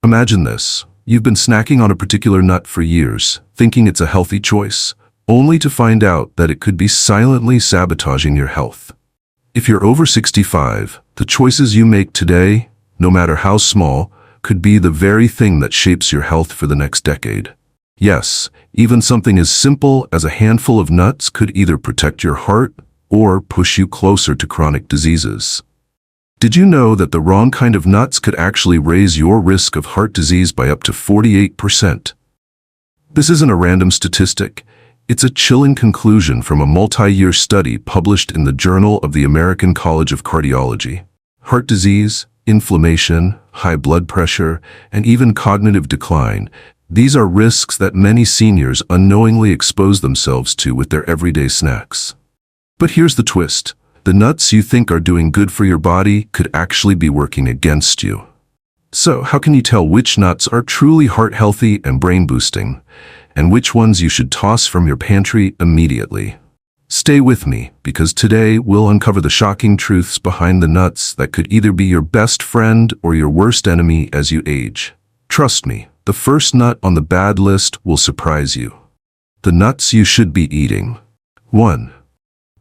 Imagine this. You've been snacking on a particular nut for years, thinking it's a healthy choice, only to find out that it could be silently sabotaging your health. If you're over 65, the choices you make today, no matter how small, could be the very thing that shapes your health for the next decade. Yes, even something as simple as a handful of nuts could either protect your heart or push you closer to chronic diseases. Did you know that the wrong kind of nuts could actually raise your risk of heart disease by up to 48%? This isn't a random statistic. It's a chilling conclusion from a multi-year study published in the Journal of the American College of Cardiology. Heart disease, inflammation, high blood pressure, and even cognitive decline, these are risks that many seniors unknowingly expose themselves to with their everyday snacks. But here's the twist. The nuts you think are doing good for your body could actually be working against you. So, how can you tell which nuts are truly heart-healthy and brain-boosting, and which ones you should toss from your pantry immediately? Stay with me, because today we'll uncover the shocking truths behind the nuts that could either be your best friend or your worst enemy as you age. Trust me, the first nut on the bad list will surprise you. The nuts you should be eating. 1.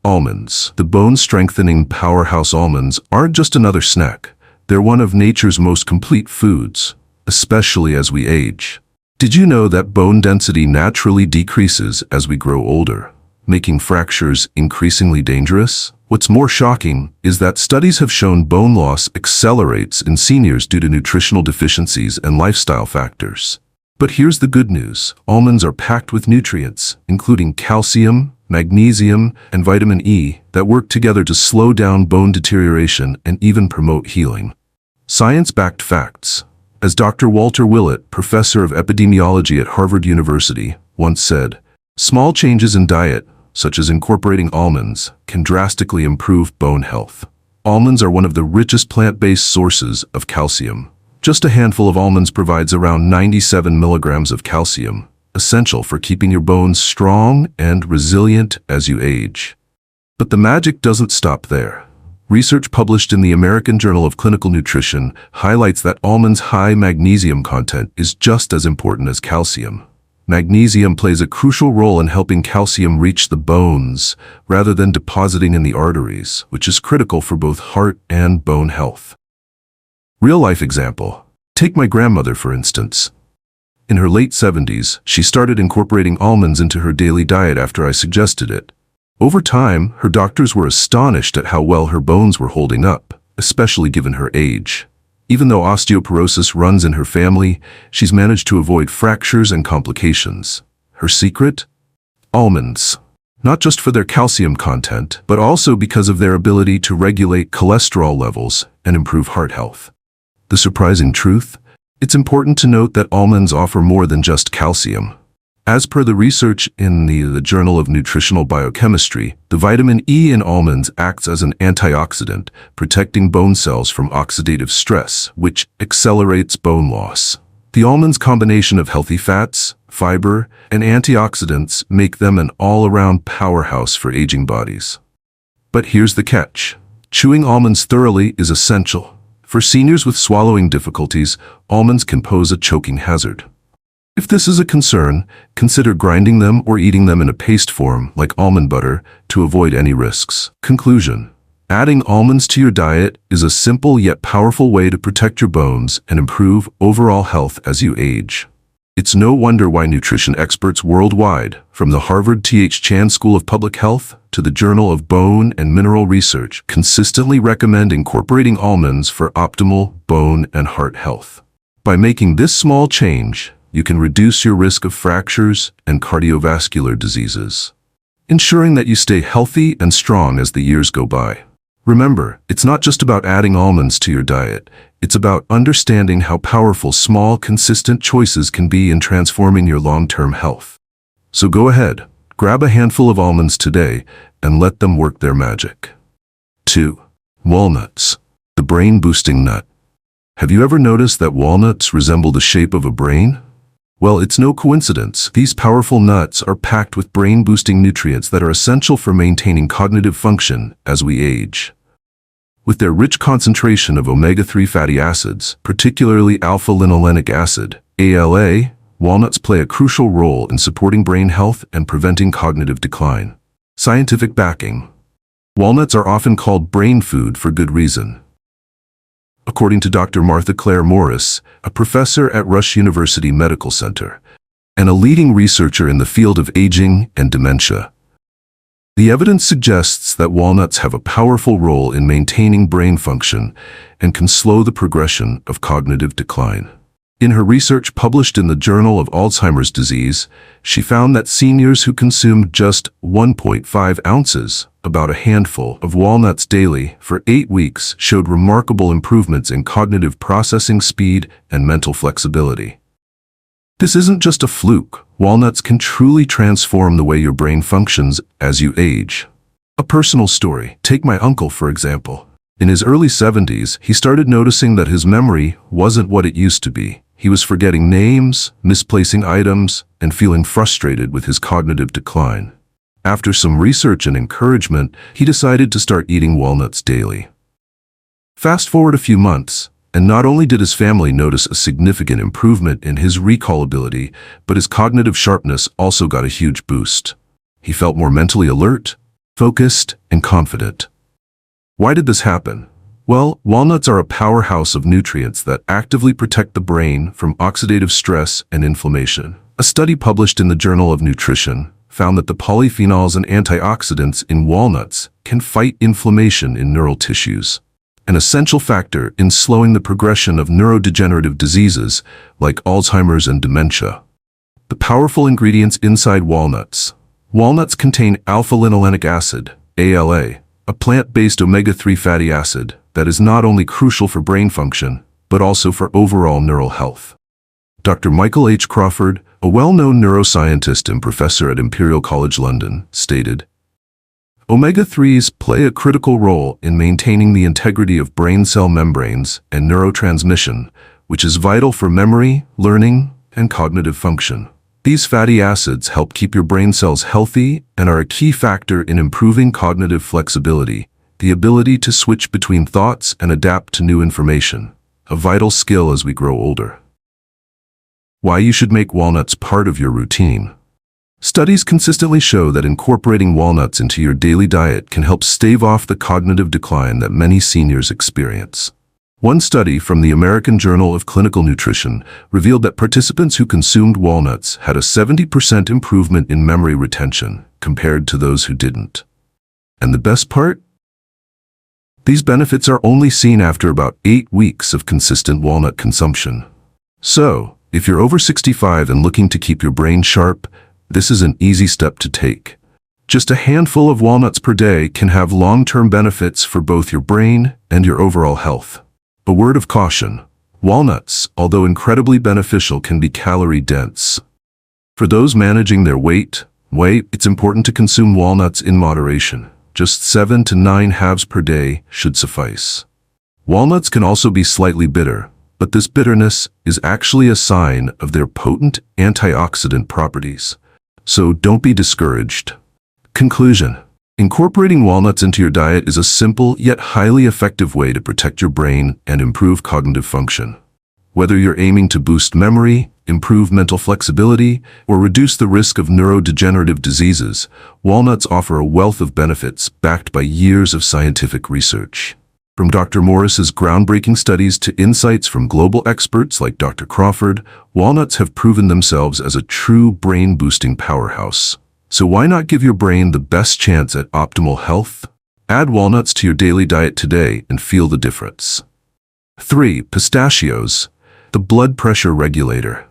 Almonds. The bone-strengthening powerhouse almonds aren't just another snack. They're one of nature's most complete foods, especially as we age. Did you know that bone density naturally decreases as we grow older, making fractures increasingly dangerous? What's more shocking is that studies have shown bone loss accelerates in seniors due to nutritional deficiencies and lifestyle factors. But here's the good news. Almonds are packed with nutrients, including calcium, magnesium, and vitamin E that work together to slow down bone deterioration and even promote healing. Science-backed facts. As Dr. Walter Willett, professor of epidemiology at Harvard University, once said, small changes in diet, such as incorporating almonds, can drastically improve bone health. Almonds are one of the richest plant-based sources of calcium. Just a handful of almonds provides around 97 milligrams of calcium, essential for keeping your bones strong and resilient as you age. But the magic doesn't stop there. Research published in the American Journal of Clinical Nutrition highlights that almonds' high magnesium content is just as important as calcium. Magnesium plays a crucial role in helping calcium reach the bones rather than depositing in the arteries, which is critical for both heart and bone health. Real-life example. Take my grandmother, for instance. In her late 70s, she started incorporating almonds into her daily diet after I suggested it. Over time, her doctors were astonished at how well her bones were holding up, especially given her age. Even though osteoporosis runs in her family, she's managed to avoid fractures and complications. Her secret? Almonds. Not just for their calcium content, but also because of their ability to regulate cholesterol levels and improve heart health. The surprising truth? It's important to note that almonds offer more than just calcium. As per the research in the Journal of Nutritional Biochemistry, the vitamin E in almonds acts as an antioxidant, protecting bone cells from oxidative stress, which accelerates bone loss. The almonds' combination of healthy fats, fiber, and antioxidants make them an all-around powerhouse for aging bodies. But here's the catch. Chewing almonds thoroughly is essential. For seniors with swallowing difficulties, almonds can pose a choking hazard. If this is a concern, consider grinding them or eating them in a paste form, like almond butter, to avoid any risks. Conclusion. Adding almonds to your diet is a simple yet powerful way to protect your bones and improve overall health as you age. It's no wonder why nutrition experts worldwide, from the Harvard T.H. Chan School of Public Health to the Journal of Bone and Mineral Research, consistently recommend incorporating almonds for optimal bone and heart health. By making this small change, you can reduce your risk of fractures and cardiovascular diseases, ensuring that you stay healthy and strong as the years go by. Remember, it's not just about adding almonds to your diet. It's about understanding how powerful small, consistent choices can be in transforming your long-term health. So go ahead, grab a handful of almonds today and let them work their magic. 2. Walnuts, the brain-boosting nut. Have you ever noticed that walnuts resemble the shape of a brain? Well, it's no coincidence. These powerful nuts are packed with brain-boosting nutrients that are essential for maintaining cognitive function as we age. With their rich concentration of omega-3 fatty acids, particularly alpha-linolenic acid, ALA, walnuts play a crucial role in supporting brain health and preventing cognitive decline. Scientific backing. Walnuts are often called brain food for good reason. According to Dr. Martha Claire Morris, a professor at Rush University Medical Center, and a leading researcher in the field of aging and dementia, the evidence suggests that walnuts have a powerful role in maintaining brain function and can slow the progression of cognitive decline. In her research published in the Journal of Alzheimer's Disease, she found that seniors who consumed just 1.5 ounces, about a handful, of walnuts daily for 8 weeks showed remarkable improvements in cognitive processing speed and mental flexibility. This isn't just a fluke. Walnuts can truly transform the way your brain functions as you age. A personal story. Take my uncle, for example. In his early 70s, he started noticing that his memory wasn't what it used to be. He was forgetting names, misplacing items, and feeling frustrated with his cognitive decline. After some research and encouragement, he decided to start eating walnuts daily. Fast forward a few months, and not only did his family notice a significant improvement in his recall ability, but his cognitive sharpness also got a huge boost. He felt more mentally alert, focused, and confident. Why did this happen? Well, walnuts are a powerhouse of nutrients that actively protect the brain from oxidative stress and inflammation. A study published in the Journal of Nutrition found that the polyphenols and antioxidants in walnuts can fight inflammation in neural tissues, an essential factor in slowing the progression of neurodegenerative diseases like Alzheimer's and dementia. The powerful ingredients inside walnuts. Walnuts contain alpha-linolenic acid, ALA, a plant-based omega-3 fatty acid that is not only crucial for brain function, but also for overall neural health. Dr. Michael H. Crawford, a well-known neuroscientist and professor at Imperial College London, stated, "Omega-3s play a critical role in maintaining the integrity of brain cell membranes and neurotransmission, which is vital for memory, learning, and cognitive function. These fatty acids help keep your brain cells healthy and are a key factor in improving cognitive flexibility, the ability to switch between thoughts and adapt to new information, a vital skill as we grow older." Why you should make walnuts part of your routine. Studies consistently show that incorporating walnuts into your daily diet can help stave off the cognitive decline that many seniors experience. One study from the American Journal of Clinical Nutrition revealed that participants who consumed walnuts had a 70% improvement in memory retention compared to those who didn't. And the best part? These benefits are only seen after about 8 weeks of consistent walnut consumption. So, if you're over 65 and looking to keep your brain sharp, this is an easy step to take. Just a handful of walnuts per day can have long-term benefits for both your brain and your overall health. A word of caution: walnuts, although incredibly beneficial, can be calorie-dense. For those managing their weight, it's important to consume walnuts in moderation. Just 7 to 9 halves per day should suffice. Walnuts can also be slightly bitter, but this bitterness is actually a sign of their potent antioxidant properties. So don't be discouraged. Conclusion: incorporating walnuts into your diet is a simple yet highly effective way to protect your brain and improve cognitive function. Whether you're aiming to boost memory, improve mental flexibility, or reduce the risk of neurodegenerative diseases, walnuts offer a wealth of benefits backed by years of scientific research. From Dr. Morris's groundbreaking studies to insights from global experts like Dr. Crawford, walnuts have proven themselves as a true brain-boosting powerhouse. So why not give your brain the best chance at optimal health? Add walnuts to your daily diet today and feel the difference. 3. Pistachios, the blood pressure regulator.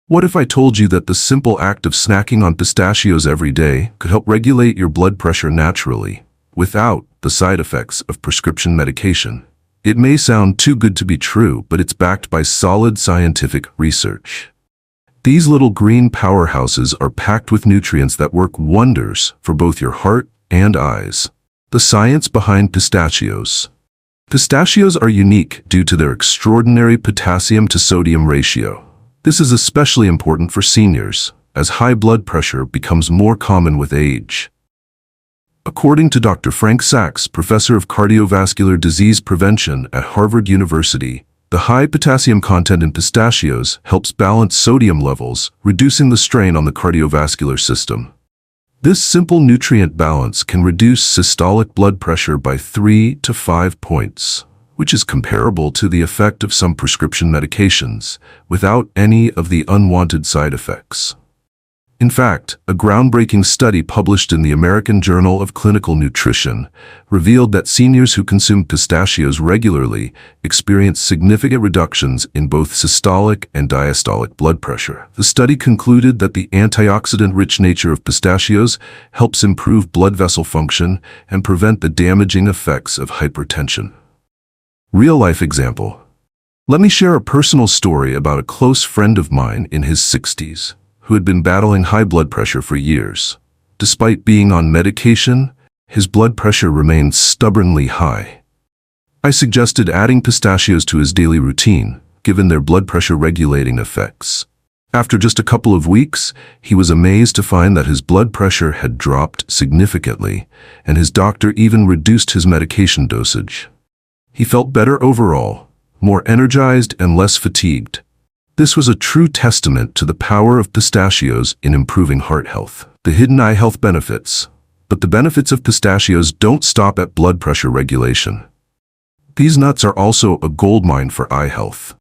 What if I told you that the simple act of snacking on pistachios every day could help regulate your blood pressure naturally, without the side effects of prescription medication? It may sound too good to be true, but it's backed by solid scientific research. These little green powerhouses are packed with nutrients that work wonders for both your heart and eyes. The science behind pistachios. Pistachios are unique due to their extraordinary potassium to sodium ratio. This is especially important for seniors, as high blood pressure becomes more common with age. According to Dr. Frank Sachs, professor of cardiovascular disease prevention at Harvard University, the high potassium content in pistachios helps balance sodium levels, reducing the strain on the cardiovascular system. This simple nutrient balance can reduce systolic blood pressure by 3 to 5 points, which is comparable to the effect of some prescription medications, without any of the unwanted side effects. In fact, a groundbreaking study published in the American Journal of Clinical Nutrition revealed that seniors who consumed pistachios regularly experienced significant reductions in both systolic and diastolic blood pressure. The study concluded that the antioxidant-rich nature of pistachios helps improve blood vessel function and prevent the damaging effects of hypertension. Real-life example. Let me share a personal story about a close friend of mine in his 60s. Who had been battling high blood pressure for years. Despite being on medication, his blood pressure remained stubbornly high. I suggested adding pistachios to his daily routine, given their blood pressure regulating effects. After just a couple of weeks, he was amazed to find that his blood pressure had dropped significantly, and his doctor even reduced his medication dosage. He felt better overall, more energized and less fatigued. This was a true testament to the power of pistachios in improving heart health. The hidden eye health benefits. But the benefits of pistachios don't stop at blood pressure regulation. These nuts are also a goldmine for eye health.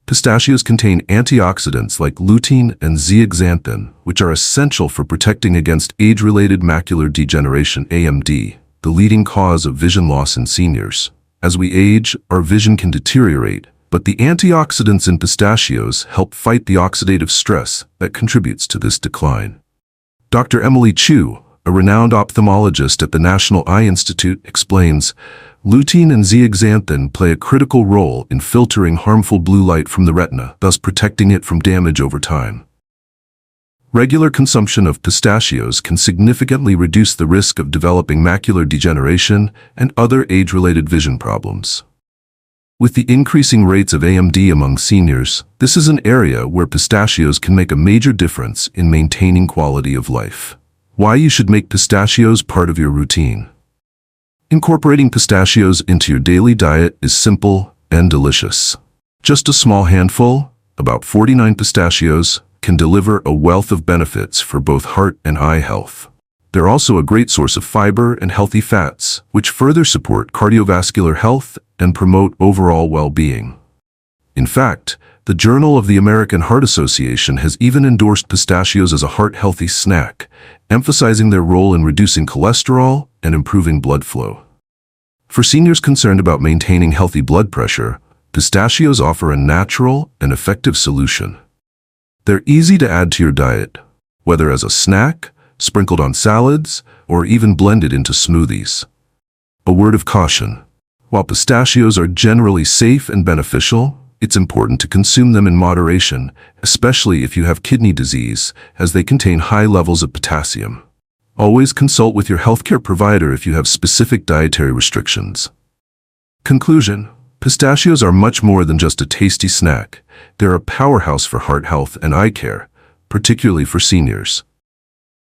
Pistachios contain antioxidants like lutein and zeaxanthin, which are essential for protecting against age-related macular degeneration (AMD), the leading cause of vision loss in seniors. As we age, our vision can deteriorate, but the antioxidants in pistachios help fight the oxidative stress that contributes to this decline. Dr. Emily Chu, a renowned ophthalmologist at the National Eye Institute, explains, lutein and zeaxanthin play a critical role in filtering harmful blue light from the retina, thus protecting it from damage over time. Regular consumption of pistachios can significantly reduce the risk of developing macular degeneration and other age-related vision problems. With the increasing rates of AMD among seniors, this is an area where pistachios can make a major difference in maintaining quality of life. Why you should make pistachios part of your routine. Incorporating pistachios into your daily diet is simple and delicious. Just a small handful, about 49 pistachios, can deliver a wealth of benefits for both heart and eye health. They're also a great source of fiber and healthy fats, which further support cardiovascular health and promote overall well-being. In fact, the Journal of the American Heart Association has even endorsed pistachios as a heart-healthy snack, emphasizing their role in reducing cholesterol and improving blood flow. For seniors concerned about maintaining healthy blood pressure, pistachios offer a natural and effective solution. They're easy to add to your diet, whether as a snack, sprinkled on salads, or even blended into smoothies. A word of caution. While pistachios are generally safe and beneficial, it's important to consume them in moderation, especially if you have kidney disease, as they contain high levels of potassium. Always consult with your healthcare provider if you have specific dietary restrictions. Conclusion. Pistachios are much more than just a tasty snack. They're a powerhouse for heart health and eye care, particularly for seniors.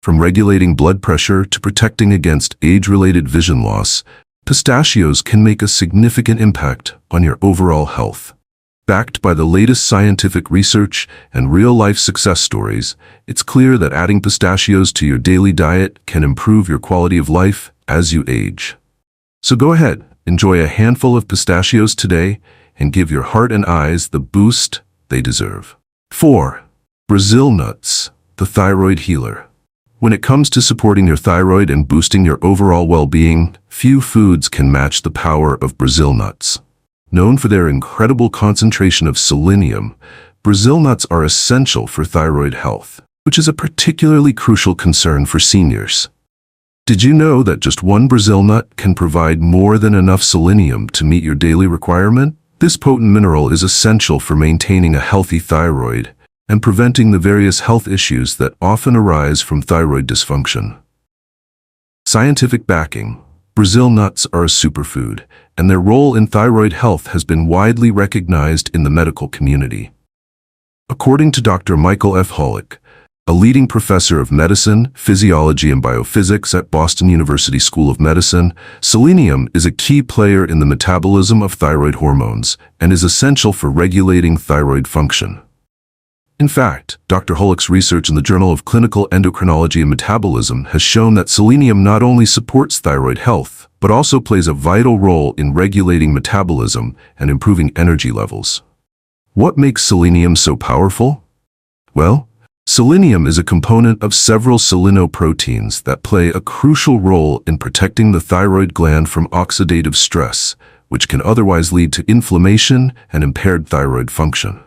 From regulating blood pressure to protecting against age-related vision loss, pistachios can make a significant impact on your overall health. Backed by the latest scientific research and real-life success stories, it's clear that adding pistachios to your daily diet can improve your quality of life as you age. So go ahead, enjoy a handful of pistachios today and give your heart and eyes the boost they deserve. 4. Brazil nuts, the thyroid healer. When it comes to supporting your thyroid and boosting your overall well-being, few foods can match the power of Brazil nuts. Known for their incredible concentration of selenium, Brazil nuts are essential for thyroid health, which is a particularly crucial concern for seniors. Did you know that just one Brazil nut can provide more than enough selenium to meet your daily requirement? This potent mineral is essential for maintaining a healthy thyroid and preventing the various health issues that often arise from thyroid dysfunction. Scientific backing. Brazil nuts are a superfood, and their role in thyroid health has been widely recognized in the medical community. According to Dr. Michael F. Hollick, A leading professor of medicine, physiology, and biophysics at Boston University School of Medicine, selenium is a key player in the metabolism of thyroid hormones and is essential for regulating thyroid function. In fact, Dr. Hollick's research in the Journal of Clinical Endocrinology and Metabolism has shown that selenium not only supports thyroid health, but also plays a vital role in regulating metabolism and improving energy levels. What makes selenium so powerful? Well, selenium is a component of several selenoproteins that play a crucial role in protecting the thyroid gland from oxidative stress, which can otherwise lead to inflammation and impaired thyroid function.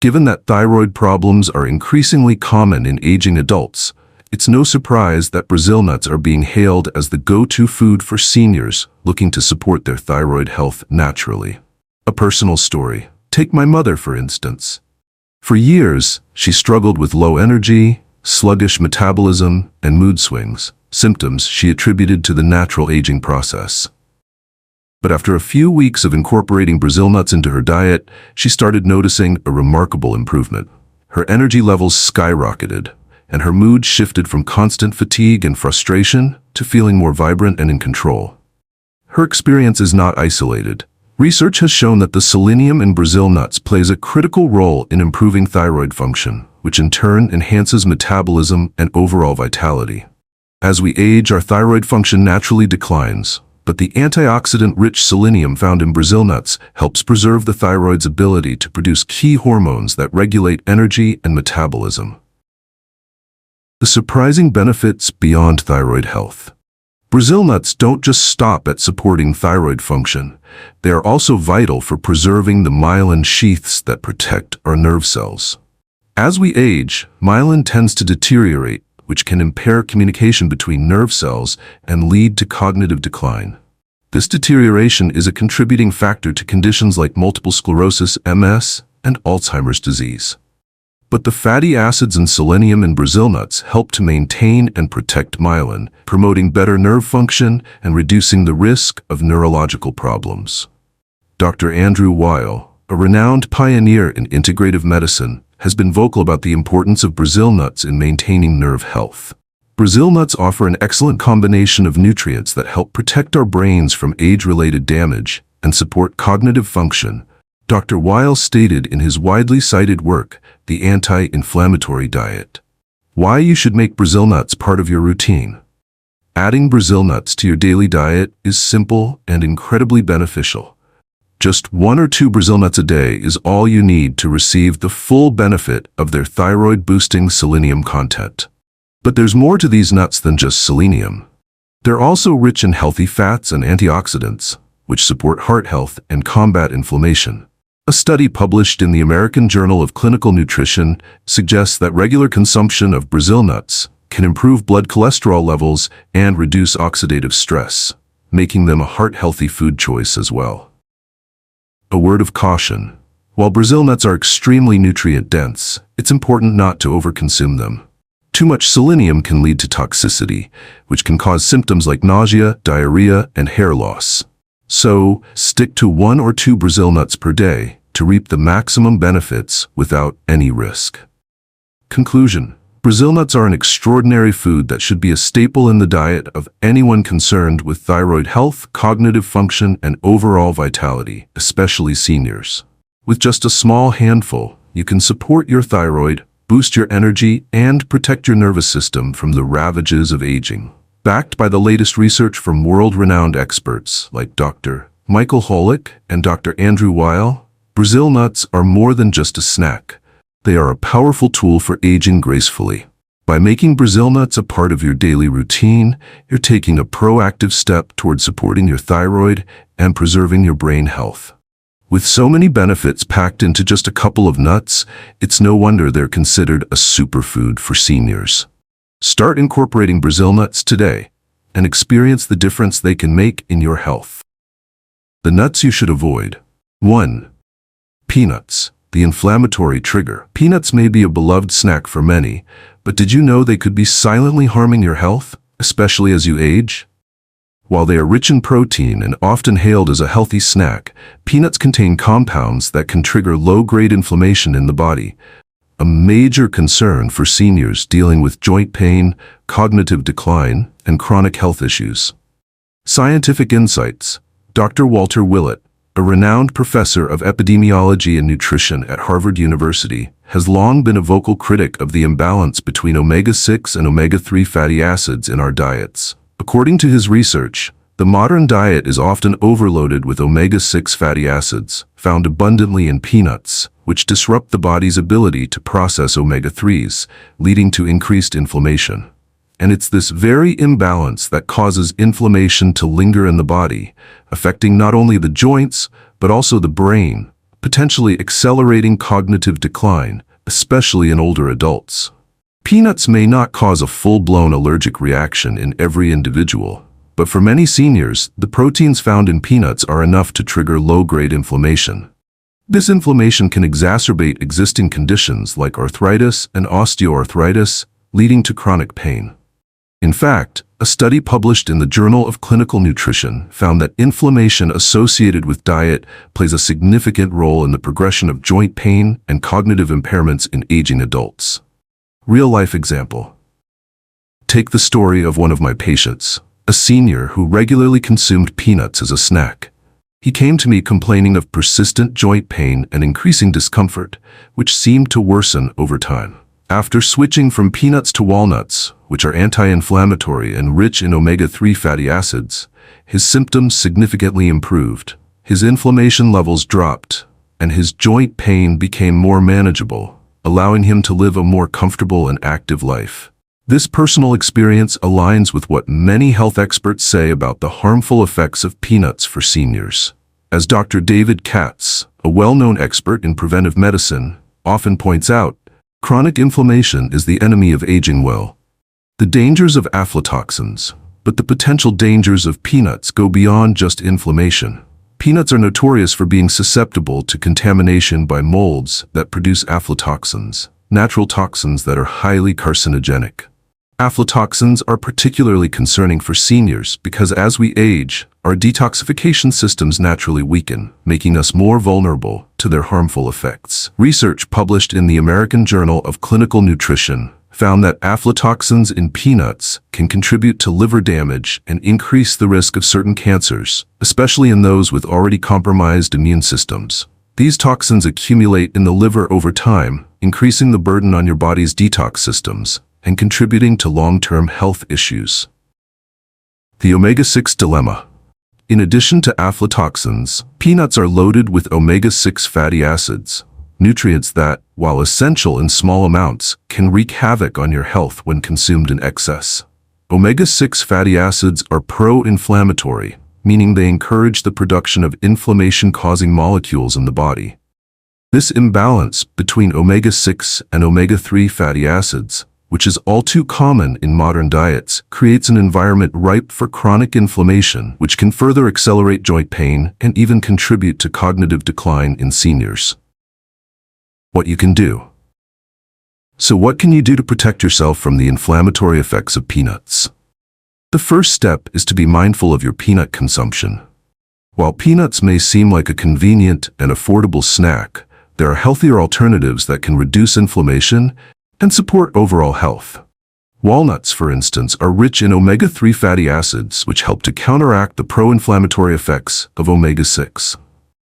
Given that thyroid problems are increasingly common in aging adults, it's no surprise that Brazil nuts are being hailed as the go-to food for seniors looking to support their thyroid health naturally. A personal story. Take my mother, for instance. For years, she struggled with low energy, sluggish metabolism, and mood swings, symptoms she attributed to the natural aging process. But after a few weeks of incorporating Brazil nuts into her diet, she started noticing a remarkable improvement. Her energy levels skyrocketed, and her mood shifted from constant fatigue and frustration to feeling more vibrant and in control. Her experience is not isolated. Research has shown that the selenium in Brazil nuts plays a critical role in improving thyroid function, which in turn enhances metabolism and overall vitality. As we age, our thyroid function naturally declines, but the antioxidant-rich selenium found in Brazil nuts helps preserve the thyroid's ability to produce key hormones that regulate energy and metabolism. The surprising benefits beyond thyroid health. Brazil nuts don't just stop at supporting thyroid function. They are also vital for preserving the myelin sheaths that protect our nerve cells. As we age, myelin tends to deteriorate, which can impair communication between nerve cells and lead to cognitive decline. This deterioration is a contributing factor to conditions like multiple sclerosis, MS, and Alzheimer's disease. But the fatty acids and selenium in Brazil nuts help to maintain and protect myelin, promoting better nerve function and reducing the risk of neurological problems. Dr. Andrew Weil, a renowned pioneer in integrative medicine, has been vocal about the importance of Brazil nuts in maintaining nerve health. Brazil nuts offer an excellent combination of nutrients that help protect our brains from age-related damage and support cognitive function. Dr. Weil stated in his widely cited work, The Anti-Inflammatory Diet, why you should make Brazil nuts part of your routine. Adding Brazil nuts to your daily diet is simple and incredibly beneficial. Just 1 or 2 Brazil nuts a day is all you need to receive the full benefit of their thyroid-boosting selenium content. But there's more to these nuts than just selenium. They're also rich in healthy fats and antioxidants, which support heart health and combat inflammation. A study published in the American Journal of Clinical Nutrition suggests that regular consumption of Brazil nuts can improve blood cholesterol levels and reduce oxidative stress, making them a heart-healthy food choice as well. A word of caution. While Brazil nuts are extremely nutrient-dense, it's important not to overconsume them. Too much selenium can lead to toxicity, which can cause symptoms like nausea, diarrhea, and hair loss. So, stick to 1 or 2 Brazil nuts per day to reap the maximum benefits without any risk. Conclusion. Brazil nuts are an extraordinary food that should be a staple in the diet of anyone concerned with thyroid health, cognitive function, and overall vitality, especially seniors. With just a small handful, you can support your thyroid, boost your energy, and protect your nervous system from the ravages of aging. Backed by the latest research from world-renowned experts like Dr. Michael Hollick and Dr. Andrew Weil, Brazil nuts are more than just a snack. They are a powerful tool for aging gracefully. By making Brazil nuts a part of your daily routine, you're taking a proactive step toward supporting your thyroid and preserving your brain health. With so many benefits packed into just a couple of nuts, it's no wonder they're considered a superfood for seniors. Start incorporating Brazil nuts today and experience the difference they can make in your health. The nuts you should avoid. 1. Peanuts. The inflammatory trigger. Peanuts may be a beloved snack for many, but did you know they could be silently harming your health, especially as you age? While they are rich in protein and often hailed as a healthy snack, peanuts contain compounds that can trigger low-grade inflammation in the body. a major concern for seniors dealing with joint pain, cognitive decline, and chronic health issues. Scientific insights. Dr. Walter Willett, a renowned professor of epidemiology and nutrition at Harvard University, has long been a vocal critic of the imbalance between omega-6 and omega-3 fatty acids in our diets. According to his research, the modern diet is often overloaded with omega-6 fatty acids, found abundantly in peanuts, which disrupt the body's ability to process omega-3s, leading to increased inflammation. And it's this very imbalance that causes inflammation to linger in the body, affecting not only the joints, but also the brain, potentially accelerating cognitive decline, especially in older adults. Peanuts may not cause a full-blown allergic reaction in every individual, but for many seniors, the proteins found in peanuts are enough to trigger low-grade inflammation. This inflammation can exacerbate existing conditions like arthritis and osteoarthritis, leading to chronic pain. In fact, a study published in the Journal of Clinical Nutrition found that inflammation associated with diet plays a significant role in the progression of joint pain and cognitive impairments in aging adults. Real-life example. Take the story of one of my patients, a senior who regularly consumed peanuts as a snack. He came to me complaining of persistent joint pain and increasing discomfort, which seemed to worsen over time. After switching from peanuts to walnuts, which are anti-inflammatory and rich in omega-3 fatty acids, his symptoms significantly improved. His inflammation levels dropped, and his joint pain became more manageable, allowing him to live a more comfortable and active life. This personal experience aligns with what many health experts say about the harmful effects of peanuts for seniors. As Dr. David Katz, a well-known expert in preventive medicine, often points out, chronic inflammation is the enemy of aging well. The dangers of aflatoxins, but the potential dangers of peanuts go beyond just inflammation. Peanuts are notorious for being susceptible to contamination by molds that produce aflatoxins, natural toxins that are highly carcinogenic. Aflatoxins are particularly concerning for seniors because as we age, our detoxification systems naturally weaken, making us more vulnerable to their harmful effects. Research published in the American Journal of Clinical Nutrition found that aflatoxins in peanuts can contribute to liver damage and increase the risk of certain cancers, especially in those with already compromised immune systems. These toxins accumulate in the liver over time, increasing the burden on your body's detox systems and contributing to long-term health issues. The omega-6 dilemma. In addition to aflatoxins, peanuts are loaded with omega-6 fatty acids, nutrients that, while essential in small amounts, can wreak havoc on your health when consumed in excess. Omega-6 fatty acids are pro-inflammatory, meaning they encourage the production of inflammation-causing molecules in the body. This imbalance between omega-6 and omega-3 fatty acids, which is all too common in modern diets, creates an environment ripe for chronic inflammation, which can further accelerate joint pain and even contribute to cognitive decline in seniors. What you can do. So what can you do to protect yourself from the inflammatory effects of peanuts? The first step is to be mindful of your peanut consumption. While peanuts may seem like a convenient and affordable snack, there are healthier alternatives that can reduce inflammation and support overall health. Walnuts, for instance, are rich in omega-3 fatty acids, which help to counteract the pro-inflammatory effects of omega-6.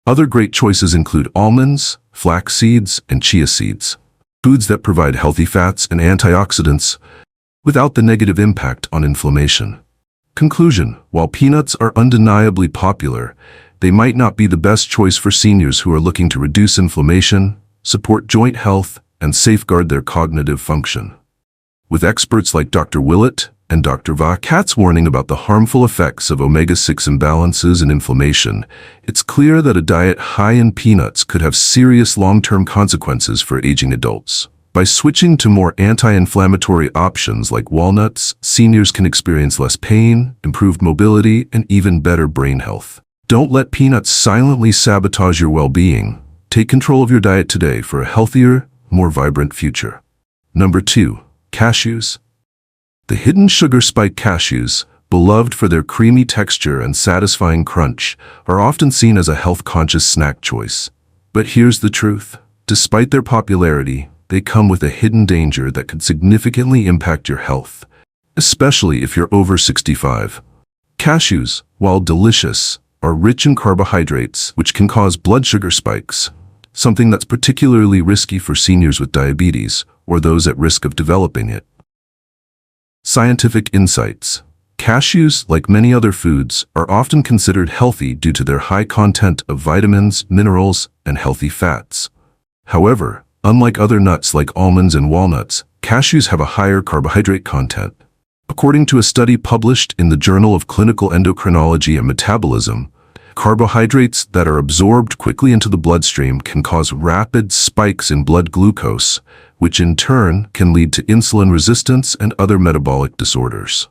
Other great choices include almonds, flax seeds, and chia seeds, foods that provide healthy fats and antioxidants without the negative impact on inflammation. Conclusion: while peanuts are undeniably popular, they might not be the best choice for seniors who are looking to reduce inflammation, support joint health, and safeguard their cognitive function. With experts like Dr. Willett and Dr. Katz warning about the harmful effects of omega-6 imbalances and inflammation, it's clear that a diet high in peanuts could have serious long-term consequences for aging adults. By switching to more anti-inflammatory options like walnuts, seniors can experience less pain, improved mobility, and even better brain health. Don't let peanuts silently sabotage your well-being. Take control of your diet today for a healthier, more vibrant future. Number 2. Cashews. The hidden sugar spike cashews, beloved for their creamy texture and satisfying crunch, are often seen as a health-conscious snack choice. But here's the truth. Despite their popularity, they come with a hidden danger that could significantly impact your health, especially if you're over 65. Cashews, while delicious, are rich in carbohydrates, which can cause blood sugar spikes, something that's particularly risky for seniors with diabetes or those at risk of developing it. Scientific insights. Cashews, like many other foods, are often considered healthy due to their high content of vitamins, minerals, and healthy fats. However, unlike other nuts like almonds and walnuts, cashews have a higher carbohydrate content. According to a study published in the Journal of Clinical Endocrinology and Metabolism, carbohydrates that are absorbed quickly into the bloodstream can cause rapid spikes in blood glucose, which in turn can lead to insulin resistance and other metabolic disorders.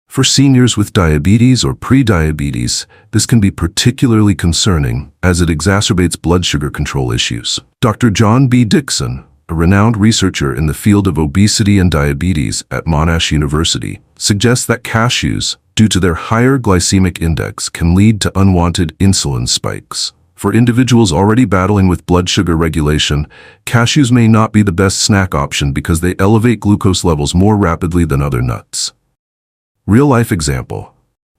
For seniors with diabetes or pre-diabetes, this can be particularly concerning as it exacerbates blood sugar control issues. Dr. John B. Dixon, a renowned researcher in the field of obesity and diabetes at Monash University, suggests that cashews, due to their higher glycemic index, can lead to unwanted insulin spikes. For individuals already battling with blood sugar regulation, cashews may not be the best snack option because they elevate glucose levels more rapidly than other nuts. Real-life example.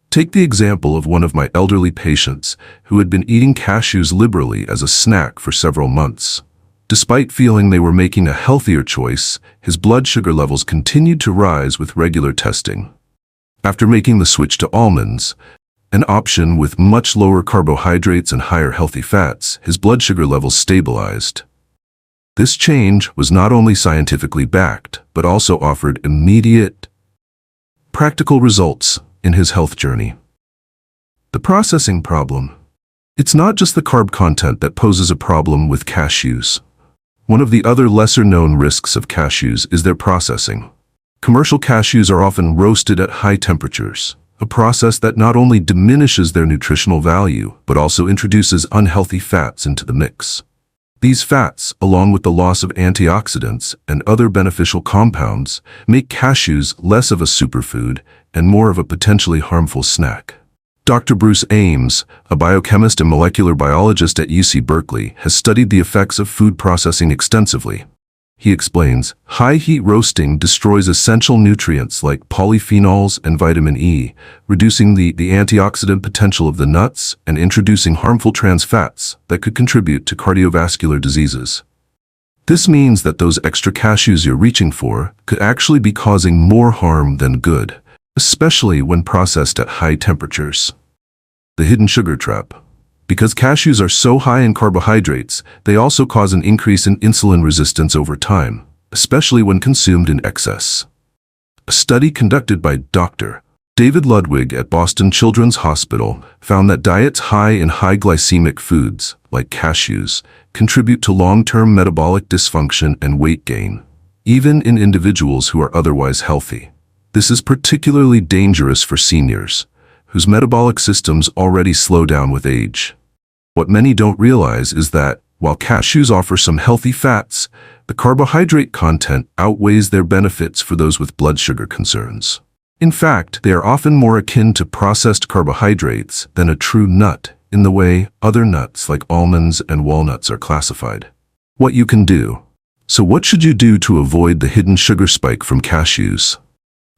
Take the example of one of my elderly patients who had been eating cashews liberally as a snack for several months. Despite feeling they were making a healthier choice, his blood sugar levels continued to rise with regular testing. After making the switch to almonds, an option with much lower carbohydrates and higher healthy fats, his blood sugar levels stabilized. This change was not only scientifically backed, but also offered immediate, practical results in his health journey. The processing problem. It's not just the carb content that poses a problem with cashews. One of the other lesser-known risks of cashews is their processing. Commercial cashews are often roasted at high temperatures, a process that not only diminishes their nutritional value, but also introduces unhealthy fats into the mix. These fats, along with the loss of antioxidants and other beneficial compounds, make cashews less of a superfood and more of a potentially harmful snack. Dr. Bruce Ames, a biochemist and molecular biologist at UC Berkeley, has studied the effects of food processing extensively. He explains, high-heat roasting destroys essential nutrients like polyphenols and vitamin E, reducing the antioxidant potential of the nuts and introducing harmful trans fats that could contribute to cardiovascular diseases. This means that those extra cashews you're reaching for could actually be causing more harm than good, especially when processed at high temperatures. The hidden sugar trap. Because cashews are so high in carbohydrates, they also cause an increase in insulin resistance over time, especially when consumed in excess. A study conducted by Dr. David Ludwig at Boston Children's Hospital found that diets high in high glycemic foods, like cashews, contribute to long-term metabolic dysfunction and weight gain, even in individuals who are otherwise healthy. This is particularly dangerous for seniors, whose metabolic systems already slow down with age. What many don't realize is that, while cashews offer some healthy fats, the carbohydrate content outweighs their benefits for those with blood sugar concerns. In fact, they are often more akin to processed carbohydrates than a true nut, in the way other nuts like almonds and walnuts are classified. What you can do. So what should you do to avoid the hidden sugar spike from cashews?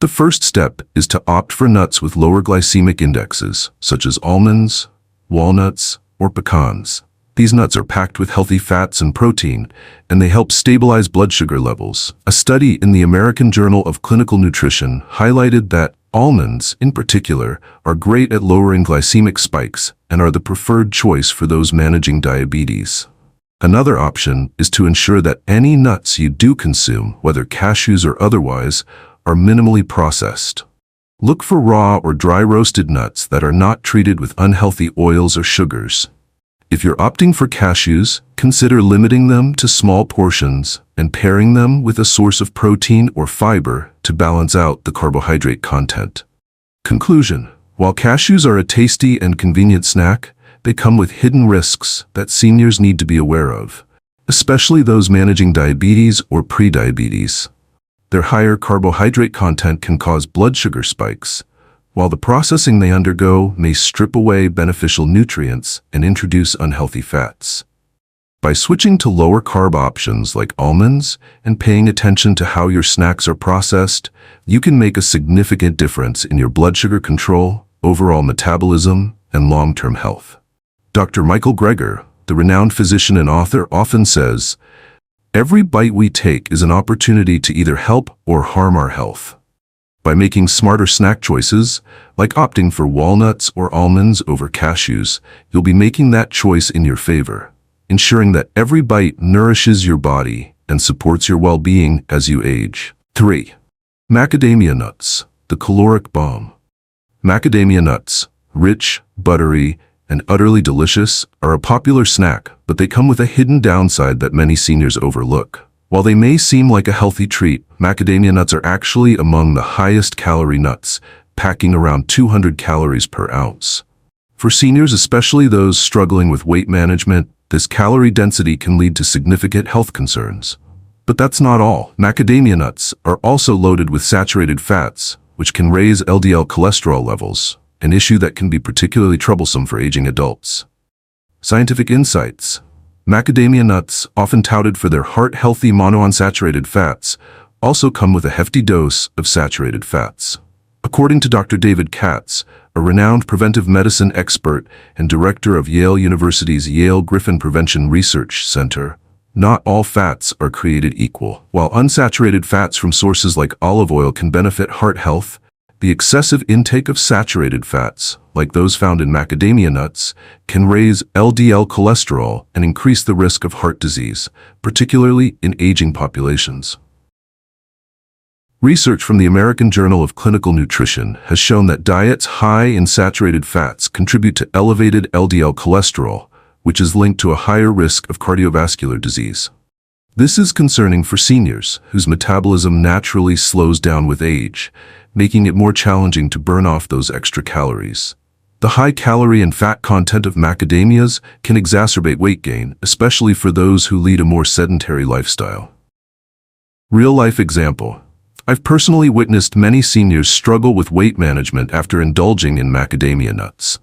The first step is to opt for nuts with lower glycemic indexes, such as almonds, walnuts, or pecans. These nuts are packed with healthy fats and protein, and they help stabilize blood sugar levels. A study in the American Journal of Clinical Nutrition highlighted that almonds, in particular, are great at lowering glycemic spikes and are the preferred choice for those managing diabetes. Another option is to ensure that any nuts you do consume, whether cashews or otherwise, are minimally processed. Look for raw or dry roasted nuts that are not treated with unhealthy oils or sugars. If you're opting for cashews, consider limiting them to small portions and pairing them with a source of protein or fiber to balance out the carbohydrate content. Conclusion. While cashews are a tasty and convenient snack, they come with hidden risks that seniors need to be aware of, especially those managing diabetes or pre-diabetes. Their higher carbohydrate content can cause blood sugar spikes, while the processing they undergo may strip away beneficial nutrients and introduce unhealthy fats. By switching to lower carb options like almonds and paying attention to how your snacks are processed, you can make a significant difference in your blood sugar control, overall metabolism, and long-term health. Dr. Michael Greger, the renowned physician and author, often says, "Every bite we take is an opportunity to either help or harm our health." By making smarter snack choices, like opting for walnuts or almonds over cashews, you'll be making that choice in your favor, ensuring that every bite nourishes your body and supports your well-being as you age. 3. Macadamia nuts, the caloric bomb. Macadamia nuts, rich, buttery, and utterly delicious, are a popular snack, but they come with a hidden downside that many seniors overlook. While they may seem like a healthy treat, macadamia nuts are actually among the highest calorie nuts, packing around 200 calories per ounce. For seniors, especially those struggling with weight management, this calorie density can lead to significant health concerns. But that's not all. Macadamia nuts are also loaded with saturated fats, which can raise LDL cholesterol levels, an issue that can be particularly troublesome for aging adults. Scientific insights. Macadamia nuts, often touted for their heart-healthy monounsaturated fats, also come with a hefty dose of saturated fats. According to Dr. David Katz, a renowned preventive medicine expert and director of Yale University's Yale Griffin Prevention Research Center, not all fats are created equal. While unsaturated fats from sources like olive oil can benefit heart health, the excessive intake of saturated fats, like those found in macadamia nuts, can raise LDL cholesterol and increase the risk of heart disease, particularly in aging populations. Research from the American Journal of Clinical Nutrition has shown that diets high in saturated fats contribute to elevated LDL cholesterol, which is linked to a higher risk of cardiovascular disease. This is concerning for seniors, whose metabolism naturally slows down with age, making it more challenging to burn off those extra calories. The high calorie and fat content of macadamias can exacerbate weight gain, especially for those who lead a more sedentary lifestyle. Real-life example. I've personally witnessed many seniors struggle with weight management after indulging in macadamia nuts.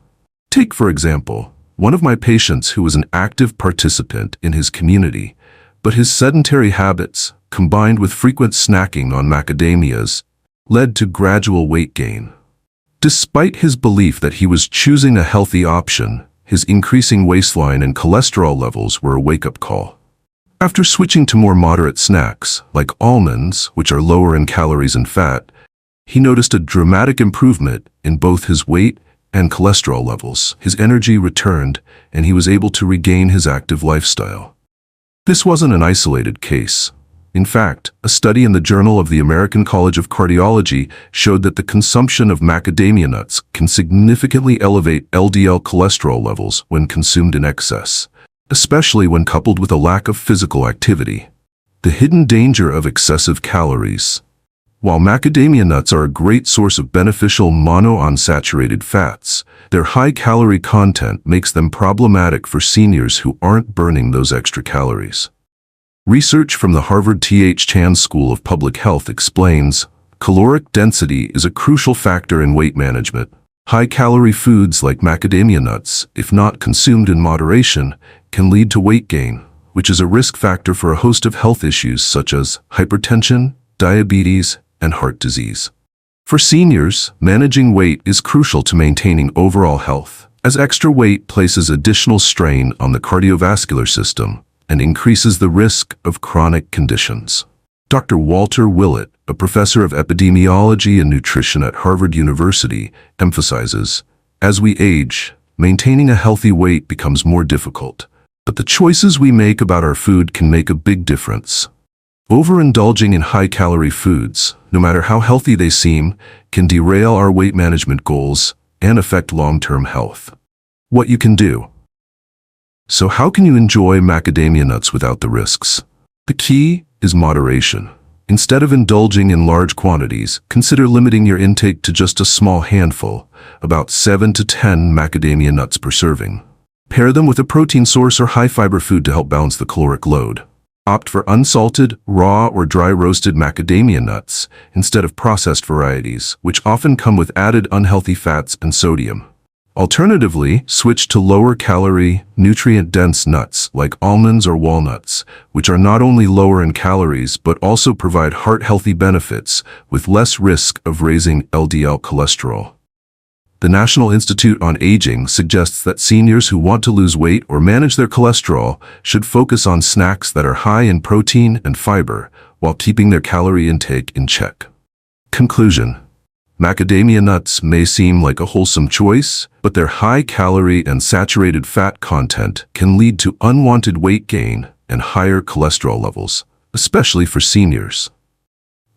Take, for example, one of my patients who was an active participant in his community, but his sedentary habits, combined with frequent snacking on macadamias, led to gradual weight gain. Despite his belief that he was choosing a healthy option, his increasing waistline and cholesterol levels were a wake-up call. After switching to more moderate snacks, like almonds, which are lower in calories and fat, he noticed a dramatic improvement in both his weight and cholesterol levels. His energy returned, and he was able to regain his active lifestyle. This wasn't an isolated case. In fact, a study in the Journal of the American College of Cardiology showed that the consumption of macadamia nuts can significantly elevate LDL cholesterol levels when consumed in excess, especially when coupled with a lack of physical activity. The hidden danger of excessive calories. While macadamia nuts are a great source of beneficial monounsaturated fats, their high-calorie content makes them problematic for seniors who aren't burning those extra calories. Research from the Harvard T.H. Chan School of Public Health explains, caloric density is a crucial factor in weight management. High-calorie foods like macadamia nuts, if not consumed in moderation, can lead to weight gain, which is a risk factor for a host of health issues such as hypertension, diabetes, and heart disease. For seniors, managing weight is crucial to maintaining overall health, as extra weight places additional strain on the cardiovascular system and increases the risk of chronic conditions. Dr. Walter Willett, a professor of epidemiology and nutrition at Harvard University, emphasizes, as we age, maintaining a healthy weight becomes more difficult, but the choices we make about our food can make a big difference. Overindulging in high-calorie foods, no matter how healthy they seem, can derail our weight management goals and affect long-term health. What you can do. So how can you enjoy macadamia nuts without the risks? The key is moderation. Instead of indulging in large quantities, consider limiting your intake to just a small handful, about 7 to 10 macadamia nuts per serving. Pair them with a protein source or high-fiber food to help balance the caloric load. Opt for unsalted, raw, or dry roasted macadamia nuts instead of processed varieties, which often come with added unhealthy fats and sodium. Alternatively, switch to lower-calorie, nutrient-dense nuts like almonds or walnuts, which are not only lower in calories but also provide heart-healthy benefits with less risk of raising LDL cholesterol. The National Institute on Aging suggests that seniors who want to lose weight or manage their cholesterol should focus on snacks that are high in protein and fiber while keeping their calorie intake in check. Conclusion: macadamia nuts may seem like a wholesome choice, but their high calorie and saturated fat content can lead to unwanted weight gain and higher cholesterol levels, especially for seniors.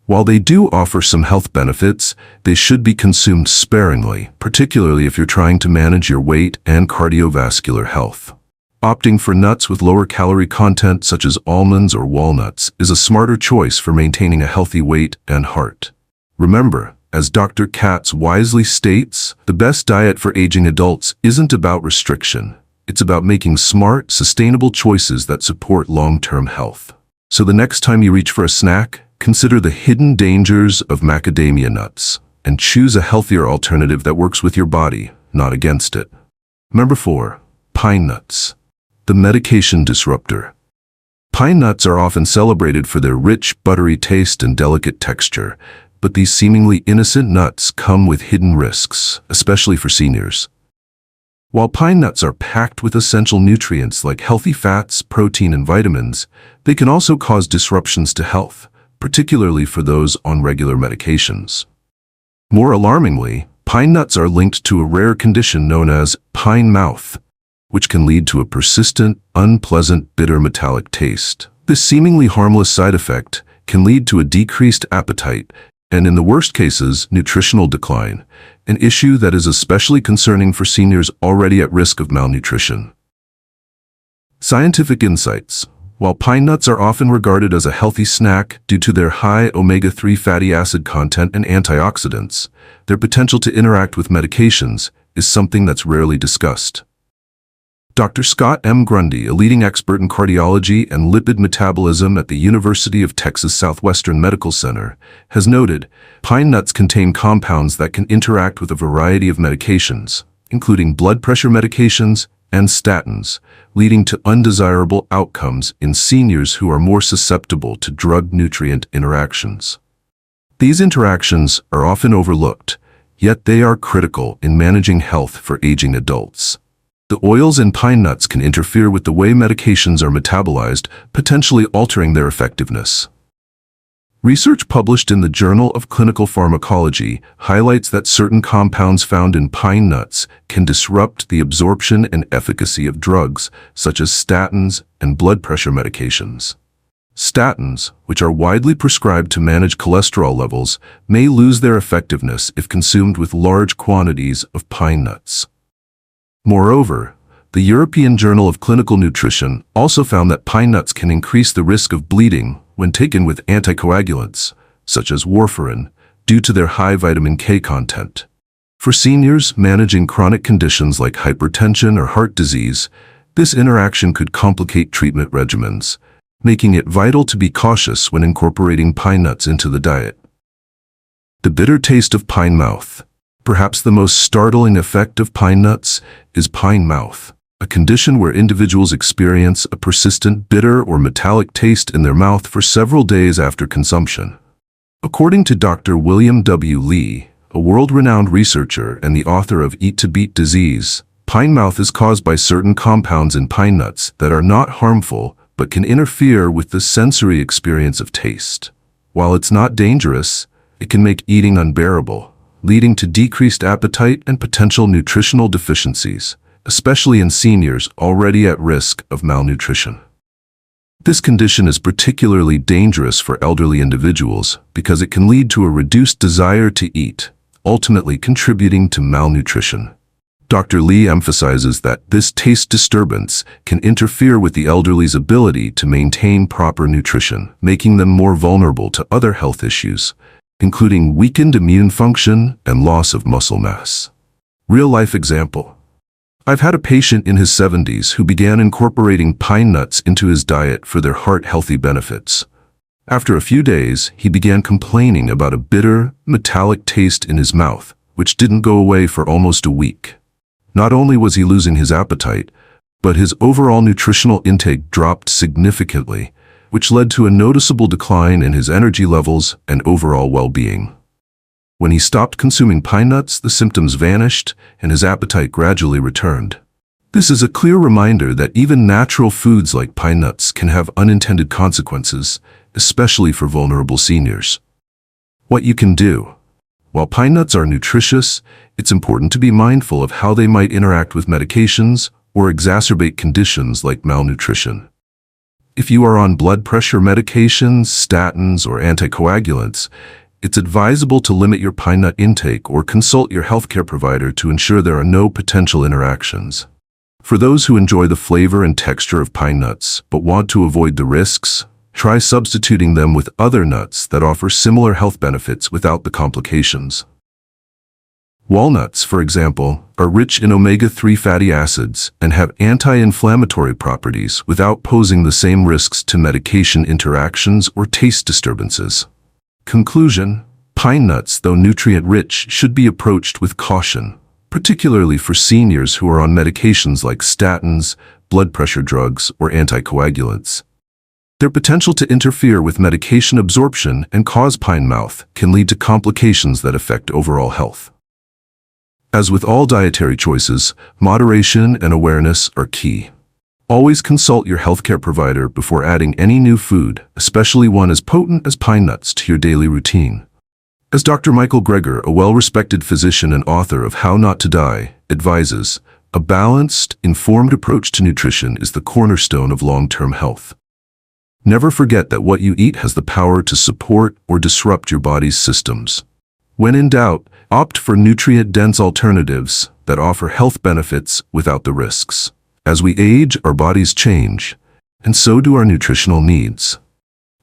While they do offer some health benefits, they should be consumed sparingly, particularly if you're trying to manage your weight and cardiovascular health. Opting for nuts with lower calorie content such as almonds or walnuts is a smarter choice for maintaining a healthy weight and heart. Remember, as Dr. Katz wisely states, the best diet for aging adults isn't about restriction. It's about making smart, sustainable choices that support long-term health. So the next time you reach for a snack, consider the hidden dangers of macadamia nuts and choose a healthier alternative that works with your body, not against it. Number 4. Pine nuts. The medication disruptor. Pine nuts are often celebrated for their rich, buttery taste and delicate texture, but these seemingly innocent nuts come with hidden risks, especially for seniors. While pine nuts are packed with essential nutrients like healthy fats, protein, and vitamins, they can also cause disruptions to health, particularly for those on regular medications. More alarmingly, pine nuts are linked to a rare condition known as pine mouth, which can lead to a persistent, unpleasant, bitter metallic taste. This seemingly harmless side effect can lead to a decreased appetite and, in the worst cases, nutritional decline, an issue that is especially concerning for seniors already at risk of malnutrition. Scientific insights. While pine nuts are often regarded as a healthy snack due to their high omega-3 fatty acid content and antioxidants, their potential to interact with medications is something that's rarely discussed. Dr. Scott M. Grundy, a leading expert in cardiology and lipid metabolism at the University of Texas Southwestern Medical Center, has noted pine nuts contain compounds that can interact with a variety of medications, including blood pressure medications and statins, leading to undesirable outcomes in seniors who are more susceptible to drug-nutrient interactions. These interactions are often overlooked, yet they are critical in managing health for aging adults. The oils in pine nuts can interfere with the way medications are metabolized, potentially altering their effectiveness. Research published in the Journal of Clinical Pharmacology highlights that certain compounds found in pine nuts can disrupt the absorption and efficacy of drugs, such as statins and blood pressure medications. Statins, which are widely prescribed to manage cholesterol levels, may lose their effectiveness if consumed with large quantities of pine nuts. Moreover, the European Journal of Clinical Nutrition also found that pine nuts can increase the risk of bleeding when taken with anticoagulants, such as warfarin, due to their high vitamin K content. For seniors managing chronic conditions like hypertension or heart disease, this interaction could complicate treatment regimens, making it vital to be cautious when incorporating pine nuts into the diet. The bitter taste of pine mouth. Perhaps the most startling effect of pine nuts is pine mouth, a condition where individuals experience a persistent bitter or metallic taste in their mouth for several days after consumption. According to Dr. William W. Lee, a world-renowned researcher and the author of Eat to Beat Disease, pine mouth is caused by certain compounds in pine nuts that are not harmful but can interfere with the sensory experience of taste. While it's not dangerous, it can make eating unbearable, leading to decreased appetite and potential nutritional deficiencies, especially in seniors already at risk of malnutrition. This condition is particularly dangerous for elderly individuals because it can lead to a reduced desire to eat, ultimately contributing to malnutrition. Dr. Lee emphasizes that this taste disturbance can interfere with the elderly's ability to maintain proper nutrition, making them more vulnerable to other health issues, including weakened immune function and loss of muscle mass. Real-life example. I've had a patient in his 70s who began incorporating pine nuts into his diet for their heart-healthy benefits. After a few days, he began complaining about a bitter, metallic taste in his mouth, which didn't go away for almost a week. Not only was he losing his appetite, but his overall nutritional intake dropped significantly, which led to a noticeable decline in his energy levels and overall well-being. When he stopped consuming pine nuts, the symptoms vanished and his appetite gradually returned. This is a clear reminder that even natural foods like pine nuts can have unintended consequences, especially for vulnerable seniors. What you can do. While pine nuts are nutritious, it's important to be mindful of how they might interact with medications or exacerbate conditions like malnutrition. If you are on blood pressure medications, statins, or anticoagulants, it's advisable to limit your pine nut intake or consult your healthcare provider to ensure there are no potential interactions. For those who enjoy the flavor and texture of pine nuts but want to avoid the risks, try substituting them with other nuts that offer similar health benefits without the complications. Walnuts, for example, are rich in omega-3 fatty acids and have anti-inflammatory properties without posing the same risks to medication interactions or taste disturbances. Conclusion: pine nuts, though nutrient-rich, should be approached with caution, particularly for seniors who are on medications like statins, blood pressure drugs, or anticoagulants. Their potential to interfere with medication absorption and cause pine mouth can lead to complications that affect overall health. As with all dietary choices, moderation and awareness are key. Always consult your healthcare provider before adding any new food, especially one as potent as pine nuts, to your daily routine. As Dr. Michael Greger, a well-respected physician and author of How Not to Die, advises, a balanced, informed approach to nutrition is the cornerstone of long-term health. Never forget that what you eat has the power to support or disrupt your body's systems. When in doubt, opt for nutrient-dense alternatives that offer health benefits without the risks. As we age, our bodies change, and so do our nutritional needs.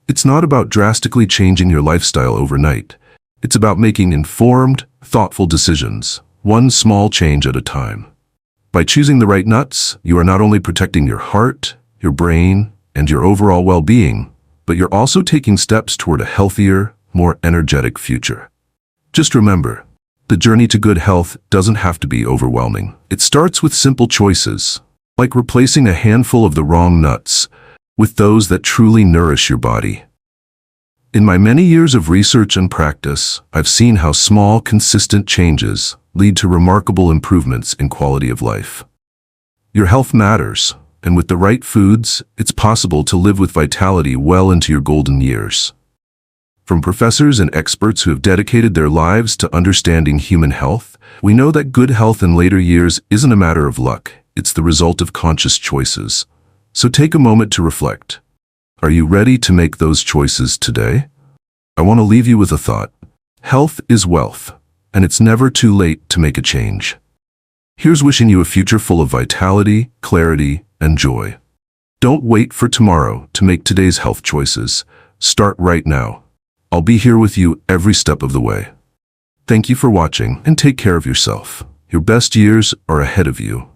It's not about drastically changing your lifestyle overnight. It's about making informed, thoughtful decisions, one small change at a time. By choosing the right nuts, you are not only protecting your heart, your brain, and your overall well-being, but you're also taking steps toward a healthier, more energetic future. Just remember, the journey to good health doesn't have to be overwhelming. It starts with simple choices, like replacing a handful of the wrong nuts with those that truly nourish your body. In my many years of research and practice, I've seen how small, consistent changes lead to remarkable improvements in quality of life. Your health matters, and with the right foods, it's possible to live with vitality well into your golden years. From professors and experts who have dedicated their lives to understanding human health, we know that good health in later years isn't a matter of luck. It's the result of conscious choices. So take a moment to reflect. Are you ready to make those choices today? I want to leave you with a thought. Health is wealth, and it's never too late to make a change. Here's wishing you a future full of vitality, clarity, and joy. Don't wait for tomorrow to make today's health choices. Start right now. I'll be here with you every step of the way. Thank you for watching, and take care of yourself. Your best years are ahead of you.